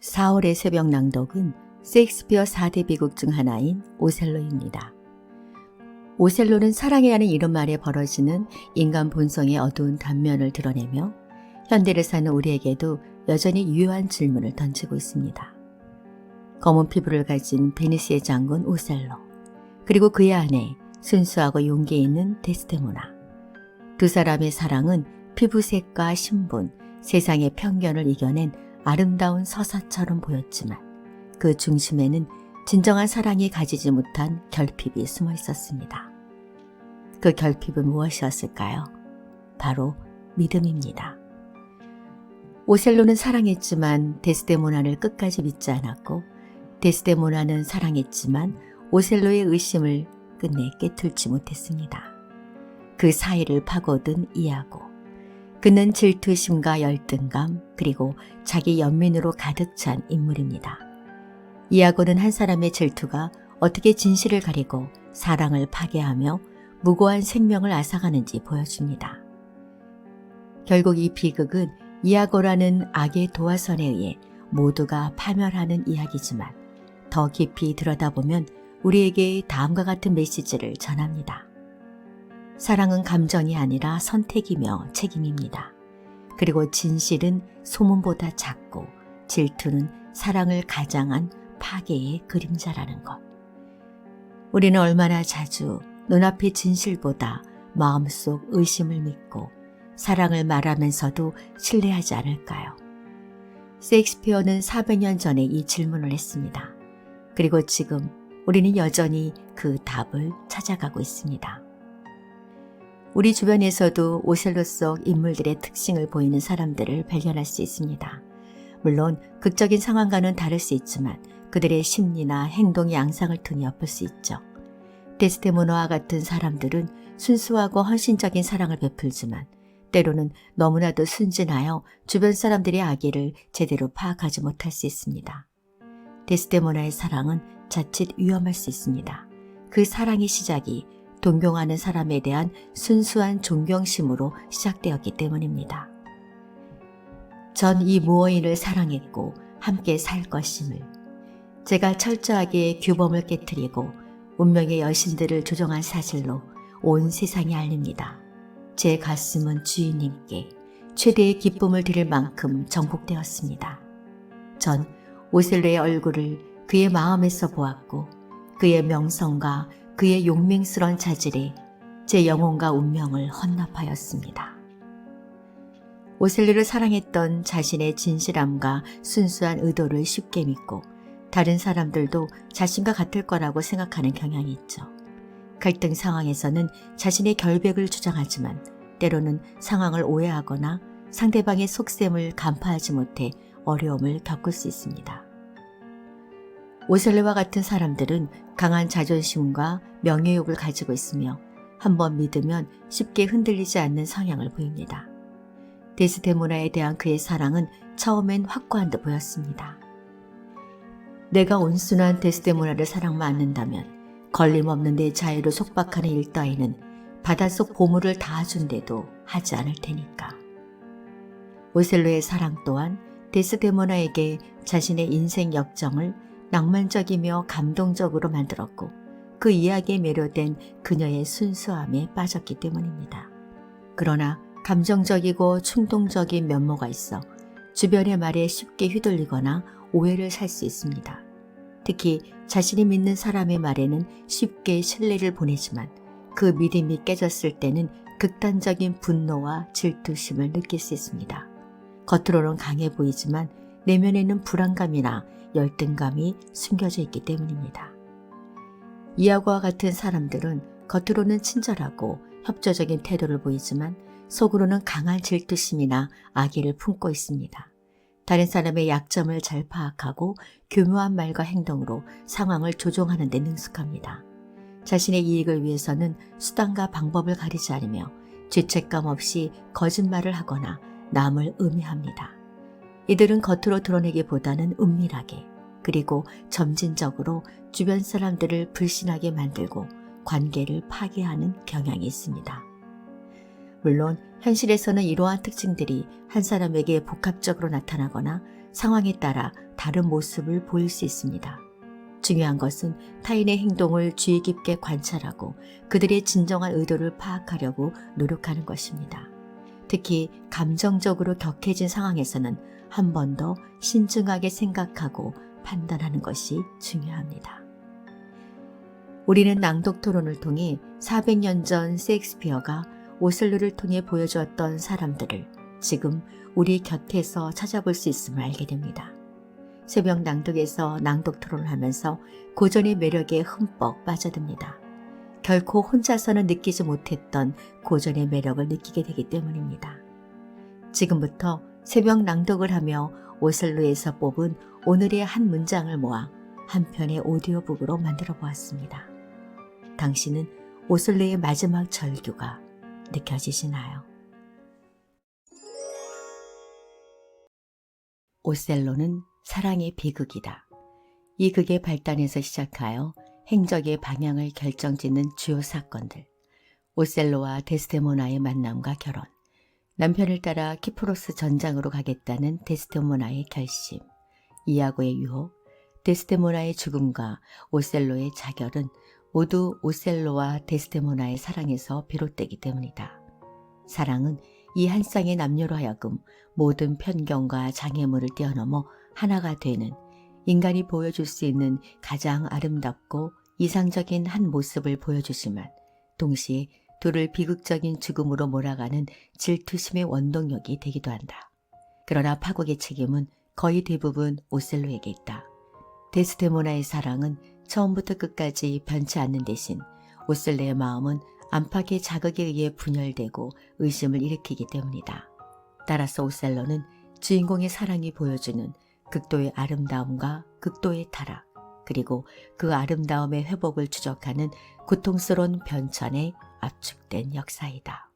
4월의 새벽 낭독은 셰익스피어 4대 비극 중 하나인 오셀로입니다. 오셀로는 사랑이라는 이름 아래 벌어지는 인간 본성의 어두운 단면을 드러내며 현대를 사는 우리에게도 여전히 유효한 질문을 던지고 있습니다. 검은 피부를 가진 베니스의 장군 오셀로, 그리고 그의 아내 순수하고 용기 있는 데스데모나. 두 사람의 사랑은 피부색과 신분, 세상의 편견을 이겨낸 아름다운 서사처럼 보였지만 그 중심에는 진정한 사랑이 가지지 못한 결핍이 숨어 있었습니다. 그 결핍은 무엇이었을까요? 바로 믿음입니다. 오셀로는 사랑했지만 데스데모나를 끝까지 믿지 않았고, 데스데모나는 사랑했지만 오셀로의 의심을 끝내 깨뚫지 못했습니다. 그 사이를 파고든 이아고. 그는 질투심과 열등감, 그리고 자기 연민으로 가득 찬 인물입니다. 이아고는 한 사람의 질투가 어떻게 진실을 가리고 사랑을 파괴하며 무고한 생명을 앗아가는지 보여줍니다. 결국 이 비극은 이아고라는 악의 도화선에 의해 모두가 파멸하는 이야기지만 더 깊이 들여다보면 우리에게 다음과 같은 메시지를 전합니다. 사랑은 감정이 아니라 선택이며 책임입니다. 그리고 진실은 소문보다 작고 질투는 사랑을 가장한 파괴의 그림자라는 것. 우리는 얼마나 자주 눈앞의 진실보다 마음속 의심을 믿고 사랑을 말하면서도 신뢰하지 않을까요? 셰익스피어는 400년 전에 이 질문을 했습니다. 그리고 지금 우리는 여전히 그 답을 찾아가고 있습니다. 우리 주변에서도 오셀로 속 인물들의 특징을 보이는 사람들을 발견할 수 있습니다. 물론 극적인 상황과는 다를 수 있지만 그들의 심리나 행동의 양상을 통해 엿볼 수 있죠. 데스데모나와 같은 사람들은 순수하고 헌신적인 사랑을 베풀지만 때로는 너무나도 순진하여 주변 사람들의 악의를 제대로 파악하지 못할 수 있습니다. 데스데모나의 사랑은 자칫 위험할 수 있습니다. 그 사랑의 시작이 동경하는 사람에 대한 순수한 존경심으로 시작되었기 때문입니다. 전 이 무어인을 사랑했고 함께 살 것임을, 제가 철저하게 규범을 깨트리고 운명의 여신들을 조종한 사실로 온 세상에 알립니다. 제 가슴은 주인님께 최대의 기쁨을 드릴 만큼 정복되었습니다. 전 오셀로의 얼굴을 그의 마음에서 보았고 그의 명성과 그의 용맹스러운 자질에 제 영혼과 운명을 헌납하였습니다. 오셀로를 사랑했던 자신의 진실함과 순수한 의도를 쉽게 믿고 다른 사람들도 자신과 같을 거라고 생각하는 경향이 있죠. 갈등 상황에서는 자신의 결백을 주장하지만 때로는 상황을 오해하거나 상대방의 속셈을 간파하지 못해 어려움을 겪을 수 있습니다. 오셀로와 같은 사람들은 강한 자존심과 명예욕을 가지고 있으며 한번 믿으면 쉽게 흔들리지 않는 성향을 보입니다. 데스데모나에 대한 그의 사랑은 처음엔 확고한 듯 보였습니다. 내가 온순한 데스데모나를 사랑만 않는다면 걸림없는 내 자유를 속박하는 일 따위는 바닷속 보물을 다 준데도 하지 않을 테니까. 오셀로의 사랑 또한 데스데모나에게 자신의 인생 역정을 낭만적이며 감동적으로 만들었고 그 이야기에 매료된 그녀의 순수함에 빠졌기 때문입니다. 그러나 감정적이고 충동적인 면모가 있어 주변의 말에 쉽게 휘둘리거나 오해를 살 수 있습니다. 특히 자신이 믿는 사람의 말에는 쉽게 신뢰를 보내지만 그 믿음이 깨졌을 때는 극단적인 분노와 질투심을 느낄 수 있습니다. 겉으로는 강해 보이지만 내면에는 불안감이나 열등감이 숨겨져 있기 때문입니다. 이아고와 같은 사람들은 겉으로는 친절하고 협조적인 태도를 보이지만 속으로는 강한 질투심이나 악의를 품고 있습니다. 다른 사람의 약점을 잘 파악하고 교묘한 말과 행동으로 상황을 조종하는 데 능숙합니다. 자신의 이익을 위해서는 수단과 방법을 가리지 않으며 죄책감 없이 거짓말을 하거나 남을 음해합니다. 이들은 겉으로 드러내기보다는 은밀하게, 그리고 점진적으로 주변 사람들을 불신하게 만들고 관계를 파괴하는 경향이 있습니다. 물론 현실에서는 이러한 특징들이 한 사람에게 복합적으로 나타나거나 상황에 따라 다른 모습을 보일 수 있습니다. 중요한 것은 타인의 행동을 주의 깊게 관찰하고 그들의 진정한 의도를 파악하려고 노력하는 것입니다. 특히 감정적으로 격해진 상황에서는 한 번 더 신중하게 생각하고 판단하는 것이 중요합니다. 우리는 낭독 토론을 통해 400년 전 셰익스피어가 오셀로를 통해 보여주었던 사람들을 지금 우리 곁에서 찾아볼 수 있음을 알게 됩니다. 새벽 낭독에서 낭독 토론을 하면서 고전의 매력에 흠뻑 빠져듭니다. 결코 혼자서는 느끼지 못했던 고전의 매력을 느끼게 되기 때문입니다. 지금부터 새벽 낭독을 하며 오셀로에서 뽑은 오늘의 한 문장을 모아 한 편의 오디오북으로 만들어 보았습니다. 당신은 오셀로의 마지막 절규가 느껴지시나요? 오셀로는 사랑의 비극이다. 이 극의 발단에서 시작하여 행적의 방향을 결정짓는 주요 사건들, 오셀로와 데스데모나의 만남과 결혼, 남편을 따라 키프로스 전장으로 가겠다는 데스데모나의 결심, 이아고의 유혹, 데스데모나의 죽음과 오셀로의 자결은 모두 오셀로와 데스데모나의 사랑에서 비롯되기 때문이다. 사랑은 이 한 쌍의 남녀로 하여금 모든 편견과 장애물을 뛰어넘어 하나가 되는 인간이 보여줄 수 있는 가장 아름답고 이상적인 한 모습을 보여주지만 동시에 둘을 비극적인 죽음으로 몰아가는 질투심의 원동력이 되기도 한다. 그러나 파국의 책임은 거의 대부분 오셀로에게 있다. 데스데모나의 사랑은 처음부터 끝까지 변치 않는 대신 오셀로의 마음은 안팎의 자극에 의해 분열되고 의심을 일으키기 때문이다. 따라서 오셀로는 주인공의 사랑이 보여주는 극도의 아름다움과 극도의 타락, 그리고 그 아름다움의 회복을 추적하는 고통스러운 변천에 압축된 역사이다.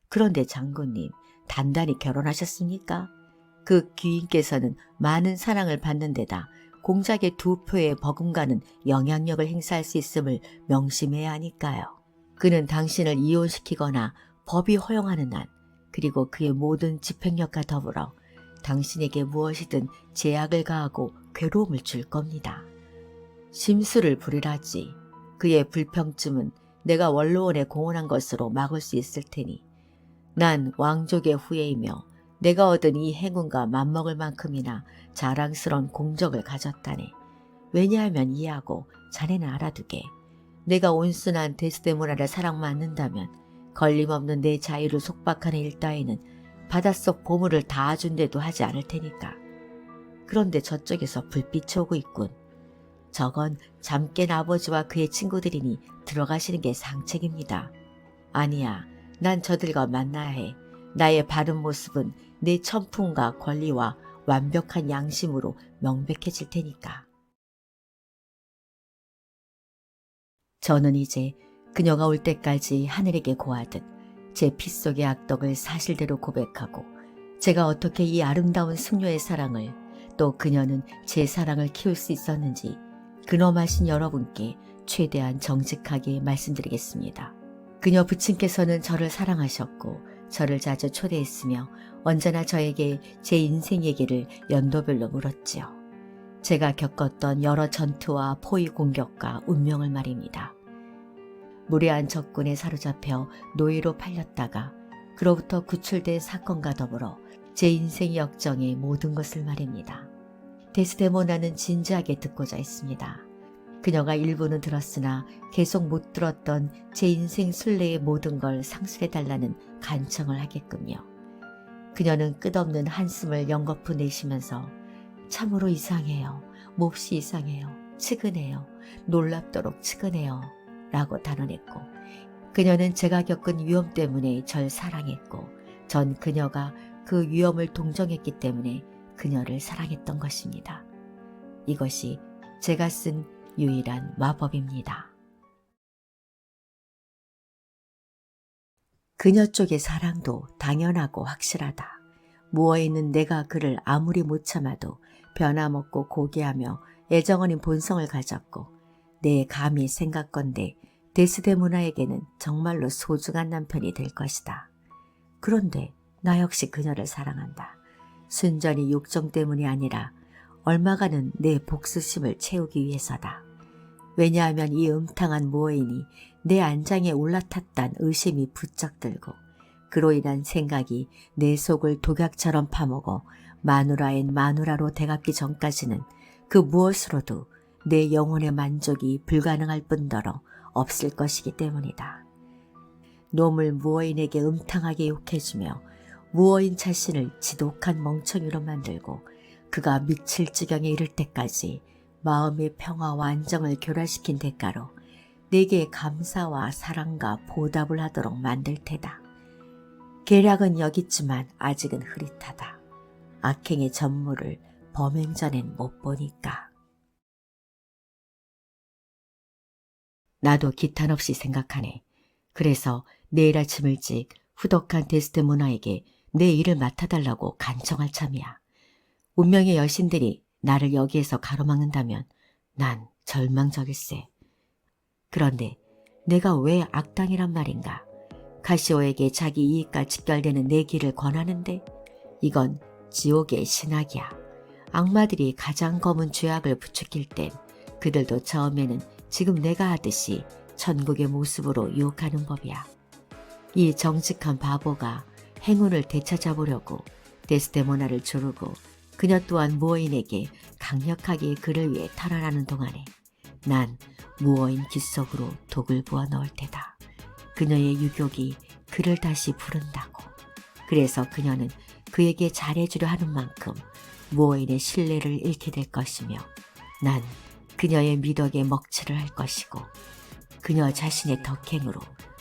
그런데 장군님, 단단히 결혼하셨습니까? 그 귀인께서는 많은 사랑을 받는 데다 공작의 두 표의 버금가는 영향력을 행사할 수 있음을 명심해야 하니까요. 그는 당신을 이혼시키거나 법이 허용하는 한, 그리고 그의 모든 집행력과 더불어 당신에게 무엇이든 제약을 가하고 괴로움을 줄 겁니다. 심술을 부리라지. 그의 불평쯤은 내가 원로원에 공헌한 것으로 막을 수 있을 테니 난 왕족의 후예이며 내가 얻은 이 행운과 맞먹을 만큼이나 자랑스러운 공적을 가졌다네. 왜냐하면 이해하고 자네는 알아두게. 내가 온순한 데스데모나를 사랑받는다면 걸림없는 내 자유를 속박하는 일 따위는 바닷속 보물을 다 준대도 하지 않을 테니까. 그런데 저쪽에서 불빛이 오고 있군. 저건 잠깬 아버지와 그의 친구들이니 들어가시는 게 상책입니다. 아니야, 난 저들과 만나야 해. 나의 바른 모습은 내 천품과 권리와 완벽한 양심으로 명백해질 테니까. 저는 이제 그녀가 올 때까지 하늘에게 고하듯 제 피 속의 악덕을 사실대로 고백하고 제가 어떻게 이 아름다운 숙녀의 사랑을 또 그녀는 제 사랑을 키울 수 있었는지 근엄하신 여러분께 최대한 정직하게 말씀드리겠습니다. 그녀 부친께서는 저를 사랑하셨고 저를 자주 초대했으며 언제나 저에게 제 인생 얘기를 연도별로 물었지요. 제가 겪었던 여러 전투와 포위 공격과 운명을 말입니다. 무례한 적군에 사로잡혀 노예로 팔렸다가 그로부터 구출된 사건과 더불어 제 인생 역정의 모든 것을 말입니다. 데스데모나는 진지하게 듣고자 했습니다. 그녀가 일부는 들었으나 계속 못 들었던 제 인생 순례의 모든 걸 상술해달라는 간청을 하게끔요. 그녀는 끝없는 한숨을 연거푸 내쉬면서 참으로 이상해요. 몹시 이상해요. 측은해요. 놀랍도록 측은해요. 라고 단언했고 그녀는 제가 겪은 위험 때문에 절 사랑했고 전 그녀가 그 위험을 동정했기 때문에 그녀를 사랑했던 것입니다. 이것이 제가 쓴 유일한 마법입니다. 그녀 쪽의 사랑도 당연하고 확실하다. 무어있는 내가 그를 아무리 못 참아도 변함없고 고귀하며 애정어린 본성을 가졌고 내 감히 생각건대 데스데모나에게는 정말로 소중한 남편이 될 것이다. 그런데 나 역시 그녀를 사랑한다. 순전히 욕정 때문이 아니라 얼마가는 내 복수심을 채우기 위해서다. 왜냐하면 이 음탕한 모인이 내 안장에 올라탔단 의심이 부쩍 들고 그로 인한 생각이 내 속을 독약처럼 파먹어 마누라인 마누라로 되갚기 전까지는 그 무엇으로도 내 영혼의 만족이 불가능할 뿐더러 없을 것이기 때문이다. 놈을 무어인에게 음탕하게 욕해주며 무어인 자신을 지독한 멍청이로 만들고 그가 미칠 지경에 이를 때까지 마음의 평화와 안정을 교란시킨 대가로 내게 감사와 사랑과 보답을 하도록 만들 테다. 계략은 여기있지만 아직은 흐릿하다. 악행의 전무를 범행 전엔 못 보니까. 나도 기탄 없이 생각하네. 그래서 내일 아침 일찍 후덕한 데스데모나에게 내 일을 맡아달라고 간청할 참이야. 운명의 여신들이 나를 여기에서 가로막는다면 난 절망적일세. 그런데 내가 왜 악당이란 말인가? 카시오에게 자기 이익과 직결되는 내 길을 권하는데 이건 지옥의 신학이야. 악마들이 가장 검은 죄악을 부추길 땐 그들도 처음에는 지금 내가 하듯이 천국의 모습으로 유혹하는 법이야. 이 정직한 바보가 행운을 되찾아보려고 데스데모나를 조르고 그녀 또한 무어인에게 강력하게 그를 위해 탈환하는 동안에 난 무어인 귀 속으로 독을 부어 넣을 테다. 그녀의 유격이 그를 다시 부른다고. 그래서 그녀는 그에게 잘해주려 하는 만큼 무어인의 신뢰를 잃게 될 것이며 난 그녀의 미덕에 먹칠을 할 것이고 그녀 자신의 덕행으로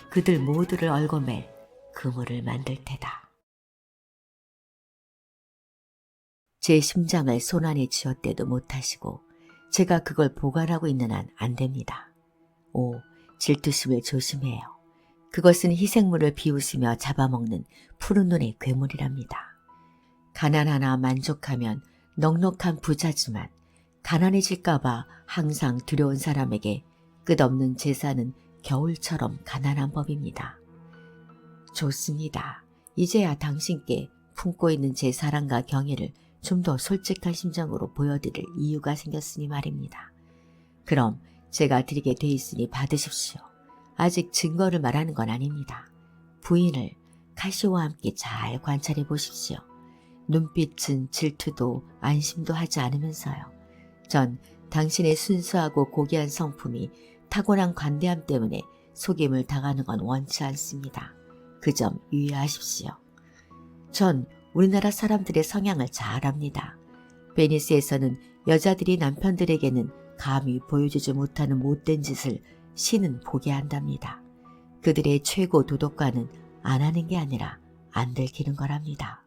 그들 모두를 얽어맬 그물을 만들 테다. 제 심장을 손안에 쥐었대도 못하시고 제가 그걸 보관하고 있는 한 안 됩니다. 오, 질투심을 조심해요. 그것은 희생물을 비웃으며 잡아먹는 푸른 눈의 괴물이랍니다. 가난하나 만족하면 넉넉한 부자지만 가난해질까봐 항상 두려운 사람에게 끝없는 제사는 겨울처럼 가난한 법입니다. 좋습니다. 이제야 당신께 품고 있는 제 사랑과 경애를 좀 더 솔직한 심정으로 보여드릴 이유가 생겼으니 말입니다. 그럼 제가 드리게 돼 있으니 받으십시오. 아직 증거를 말하는 건 아닙니다. 부인을 카시오와 함께 잘 관찰해 보십시오. 눈빛은 질투도 안심도 하지 않으면서요. 전 당신의 순수하고 고귀한 성품이 타고난 관대함 때문에 속임을 당하는 건 원치 않습니다. 그 점 유의하십시오. 전 우리나라 사람들의 성향을 잘 압니다. 베니스에서는 여자들이 남편들에게는 감히 보여주지 못하는 못된 짓을 신은 보게 한답니다. 그들의 최고 도덕관은 안 하는 게 아니라 안 들키는 거랍니다.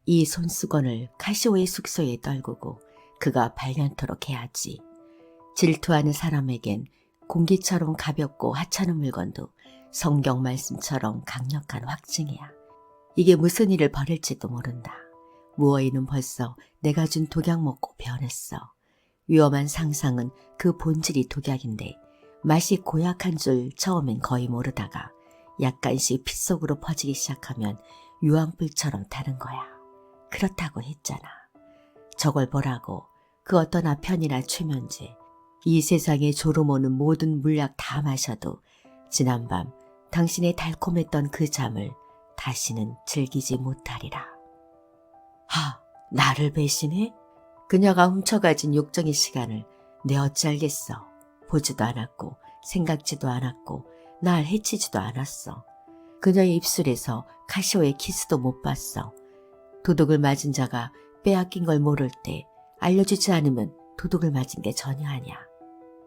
이 손수건을 카시오의 숙소에 떨구고 그가 발견토록 해야지. 질투하는 사람에겐 공기처럼 가볍고 하찮은 물건도 성경 말씀처럼 강력한 확증이야. 이게 무슨 일을 벌일지도 모른다. 무어이는 벌써 내가 준 독약 먹고 변했어. 위험한 상상은 그 본질이 독약인데 맛이 고약한 줄 처음엔 거의 모르다가 약간씩 피 속으로 퍼지기 시작하면 유황불처럼 타는 거야. 그렇다고 했잖아. 저걸 보라고. 그 어떤 아편이나 최면제. 이 세상에 졸음 오는 모든 물약 다 마셔도 지난밤 당신의 달콤했던 그 잠을 다시는 즐기지 못하리라. 하, 나를 배신해? 그녀가 훔쳐가진 욕정의 시간을 내 어찌 알겠어. 보지도 않았고 생각지도 않았고 날 해치지도 않았어. 그녀의 입술에서 카시오의 키스도 못 봤어. 도둑을 맞은 자가 빼앗긴 걸 모를 때 알려주지 않으면 도둑을 맞은 게 전혀 아니야.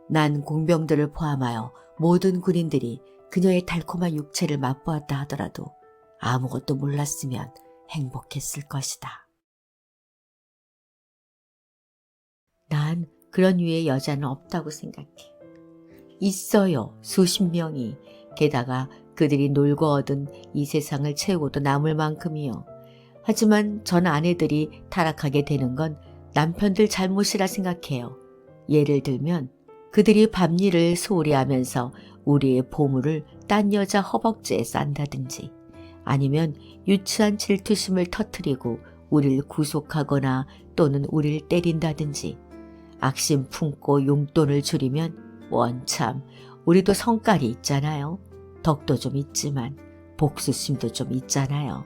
난 공병들을 포함하여 모든 군인들이 그녀의 달콤한 육체를 맛보았다 하더라도 아무것도 몰랐으면 행복했을 것이다. 난 그런 유의 여자는 없다고 생각해. 있어요. 수십 명이. 게다가 그들이 놀고 얻은 이 세상을 채우고도 남을 만큼이요. 하지만 전 아내들이 타락하게 되는 건 남편들 잘못이라 생각해요. 예를 들면 그들이 밤일을 소홀히 하면서 우리의 보물을 딴 여자 허벅지에 싼다든지 아니면 유치한 질투심을 터뜨리고 우리를 구속하거나 또는 우리를 때린다든지 악심 품고 용돈을 줄이면 원참 우리도 성깔이 있잖아요. 덕도 좀 있지만 복수심도 좀 있잖아요.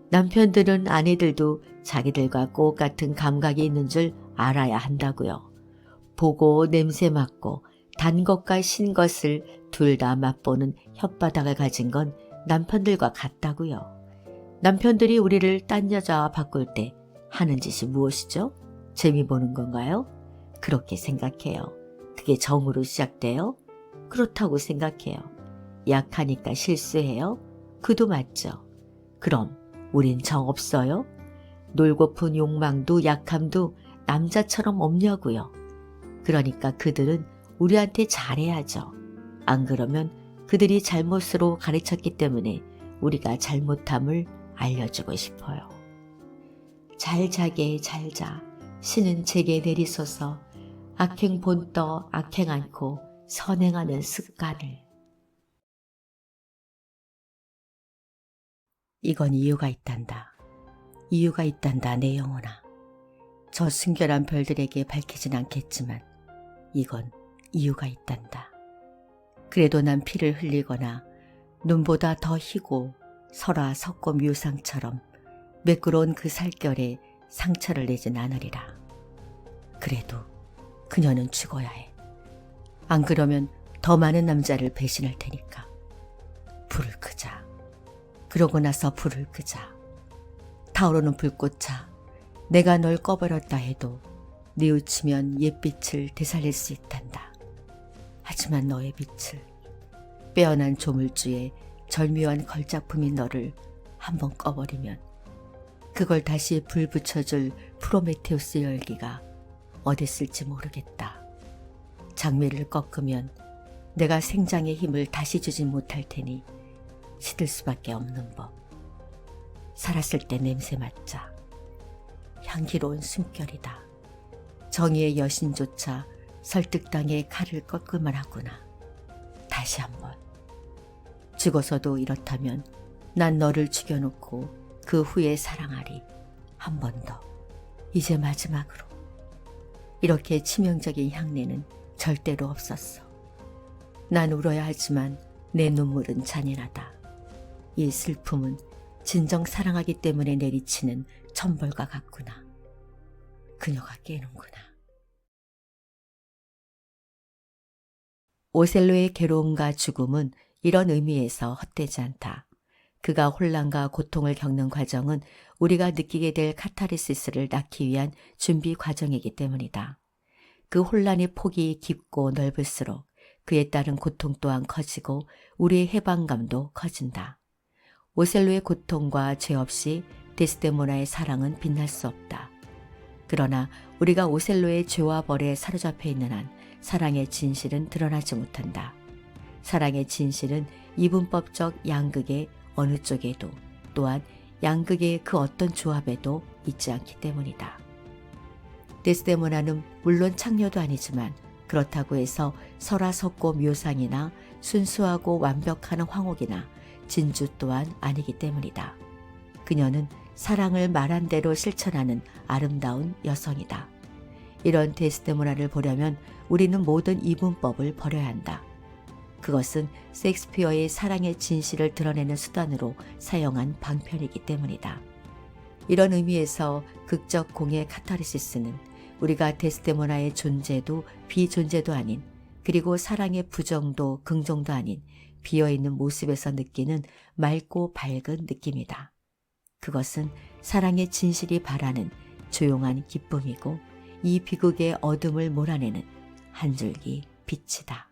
남편들은 아내들도 자기들과 똑같은 감각이 있는 줄 알아야 한다고요. 보고 냄새 맡고 단 것과 신 것을 둘 다 맛보는 혓바닥을 가진 건 남편들과 같다고요. 남편들이 우리를 딴 여자와 바꿀 때 하는 짓이 무엇이죠? 재미 보는 건가요? 그렇게 생각해요. 그게 정으로 시작돼요? 그렇다고 생각해요. 약하니까 실수해요? 그도 맞죠. 그럼 우린 정 없어요? 놀고픈 욕망도 약함도 남자처럼 없냐고요. 그러니까 그들은 우리한테 잘해야죠. 안 그러면 그들이 잘못으로 가르쳤기 때문에 우리가 잘못함을 알려주고 싶어요. 잘 자게 잘 자. 신은 제게 내리소서. 악행 본떠 악행 않고 선행하는 습관을. 이건 이유가 있단다. 이유가 있단다 내 영혼아. 저 순결한 별들에게 밝히진 않겠지만 이건 이유가 있단다. 그래도 난 피를 흘리거나 눈보다 더 희고 설화 석고 묘상처럼 매끄러운 그 살결에 상처를 내진 않으리라. 그래도 그녀는 죽어야 해. 안 그러면 더 많은 남자를 배신할 테니까. 불을 끄자. 그러고 나서 불을 끄자. 타오르는 불꽃아, 내가 널 꺼버렸다 해도 뉘우치면 옛빛을 되살릴 수 있단다. 하지만 너의 빛을, 빼어난 조물주의 절묘한 걸작품인 너를 한번 꺼버리면 그걸 다시 불 붙여줄 프로메테우스 열기가 어디 있을지 모르겠다. 장미를 꺾으면 내가 생장의 힘을 다시 주진 못할 테니 시들 수밖에 없는 법. 살았을 때 냄새 맡자. 향기로운 숨결이다. 정의의 여신조차 설득당해 칼을 꺾을만 하구나. 다시 한번. 죽어서도 이렇다면 난 너를 죽여놓고 그 후에 사랑하리. 한 번 더. 이제 마지막으로. 이렇게 치명적인 향내는 절대로 없었어. 난 울어야 하지만 내 눈물은 잔인하다. 이 슬픔은 진정 사랑하기 때문에 내리치는 천벌과 같구나. 그녀가 깨는구나. 오셀로의 괴로움과 죽음은 이런 의미에서 헛되지 않다. 그가 혼란과 고통을 겪는 과정은 우리가 느끼게 될 카타르시스를 낳기 위한 준비 과정이기 때문이다. 그 혼란의 폭이 깊고 넓을수록 그에 따른 고통 또한 커지고 우리의 해방감도 커진다. 오셀로의 고통과 죄 없이 데스데모나의 사랑은 빛날 수 없다. 그러나 우리가 오셀로의 죄와 벌에 사로잡혀 있는 한 사랑의 진실은 드러나지 못한다. 사랑의 진실은 이분법적 양극의 어느 쪽에도 또한 양극의 그 어떤 조합에도 있지 않기 때문이다. 데스데모나는 물론 창녀도 아니지만 그렇다고 해서 설화석고 묘상이나 순수하고 완벽한 황옥이나 진주 또한 아니기 때문이다. 그녀는 사랑을 말한 대로 실천하는 아름다운 여성이다. 이런 데스데모나를 보려면 우리는 모든 이분법을 버려야 한다. 그것은 셰익스피어의 사랑의 진실을 드러내는 수단으로 사용한 방편이기 때문이다. 이런 의미에서 극적 공의 카타르시스는 우리가 데스데모나의 존재도 비존재도 아닌 그리고 사랑의 부정도 긍정도 아닌 비어있는 모습에서 느끼는 맑고 밝은 느낌이다. 그것은 사랑의 진실이 바라는 조용한 기쁨이고 이 비극의 어둠을 몰아내는 한 줄기 빛이다.